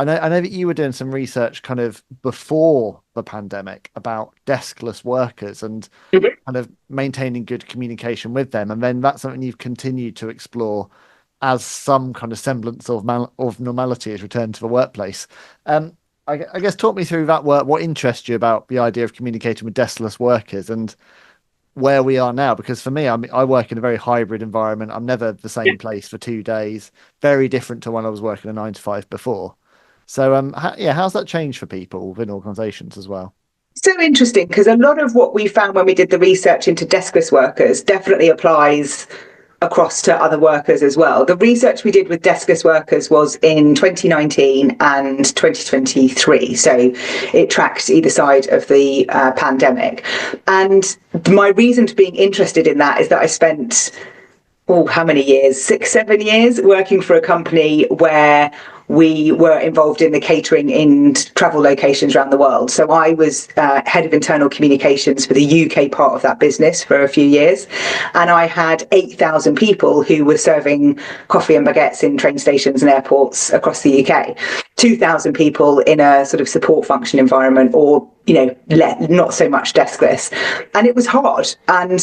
I know that you were doing some research kind of before the pandemic about deskless workers and Mhm. kind of maintaining good communication with them. And then that's something you've continued to explore as some kind of semblance of normality has returned to the workplace. I guess talk me through that work. What interests you about the idea of communicating with deskless workers and where we are now? Because for me, I work in a very hybrid environment. I'm never the Yeah. same place for 2 days. Very different to when I was working a 9 to 5 before. So, yeah, how's that changed for people within organisations as well? So interesting because a lot of what we found when we did the research into deskless workers definitely applies across to other workers as well. The research we did with deskless workers was in 2019 and 2023. So it tracks either side of the pandemic. And my reason for being interested in that is that I spent how many years? 6, 7 years working for a company where we were involved in the catering in travel locations around the world. So I was head of internal communications for the UK part of that business for a few years. And I had 8,000 people who were serving coffee and baguettes in train stations and airports across the UK. 2,000 people in a sort of support function environment, or not so much deskless. And it was hard. And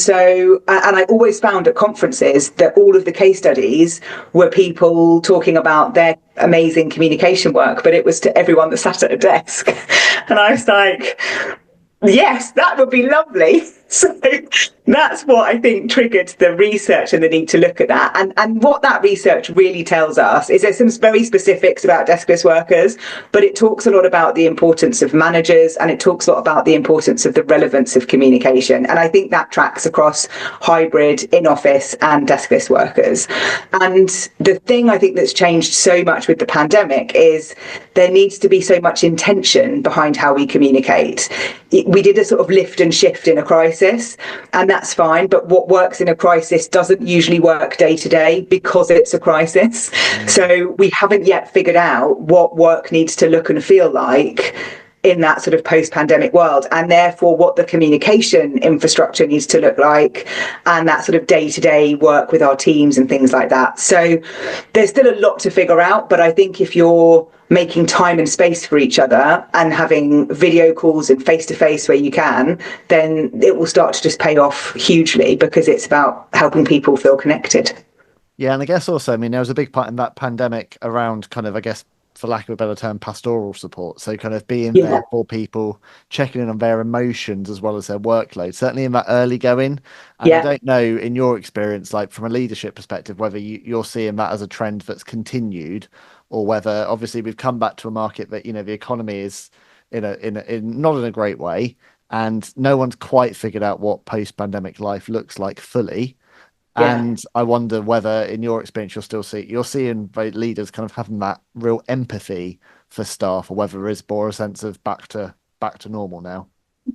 I always found at conferences that all of the case studies were people talking about their amazing communication work, but it was to everyone that sat at a desk. And I was like, yes, that would be lovely. So that's what I think triggered the research and the need to look at that. And what that research really tells us is there's some very specifics about deskless workers, but it talks a lot about the importance of managers, and it talks a lot about the importance of the relevance of communication. And I think that tracks across hybrid, in-office and deskless workers. And the thing I think that's changed so much with the pandemic is there needs to be so much intention behind how we communicate. We did a sort of lift and shift in a crisis, and that's fine. But what works in a crisis doesn't usually work day to day because it's a crisis. So we haven't yet figured out what work needs to look and feel like in that sort of post-pandemic world, and therefore what the communication infrastructure needs to look like, and that sort of day-to-day work with our teams and things like that. So there's still a lot to figure out, but I think if you're making time and space for each other and having video calls and face-to-face where you can, then it will start to just pay off hugely, because it's about helping people feel connected. Yeah, and I guess also, I mean, there was a big part in that pandemic around kind of, I guess, for lack of a better term, pastoral support. So kind of being Yeah, there for people, checking in on their emotions as well as their workload, certainly in that early going. And I yeah. don't know, in your experience, like from a leadership perspective, whether you're seeing that as a trend that's continued, or whether obviously we've come back to a market that, the economy is in not in a great way, and no one's quite figured out what post-pandemic life looks like fully. Yeah. And I wonder whether, in your experience, you're seeing leaders kind of having that real empathy for staff, or whether there is more a sense of back to normal now.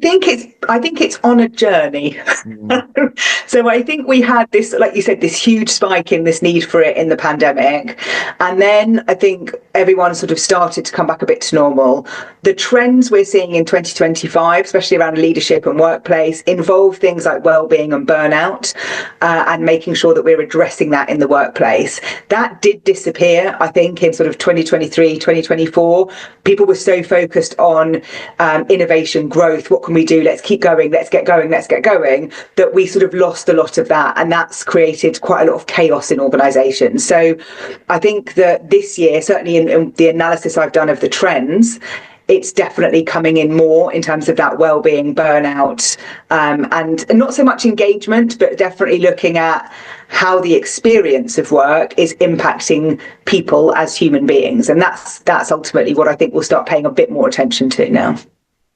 I think it's on a journey. Mm. So I think we had this, like you said, this huge spike in this need for it in the pandemic. And then I think everyone sort of started to come back a bit to normal. The trends we're seeing in 2025, especially around leadership and workplace, involve things like well-being and burnout, and making sure that we're addressing that in the workplace. That did disappear, I think, in sort of 2023, 2024. People were so focused on innovation, growth. What can we do? Let's keep going. Let's get going. Let's get going. That we sort of lost a lot of that. And that's created quite a lot of chaos in organizations. So I think that this year, certainly in the analysis I've done of the trends, it's definitely coming in more in terms of that well-being, burnout, and not so much engagement, but definitely looking at how the experience of work is impacting people as human beings. And that's ultimately what I think we'll start paying a bit more attention to now.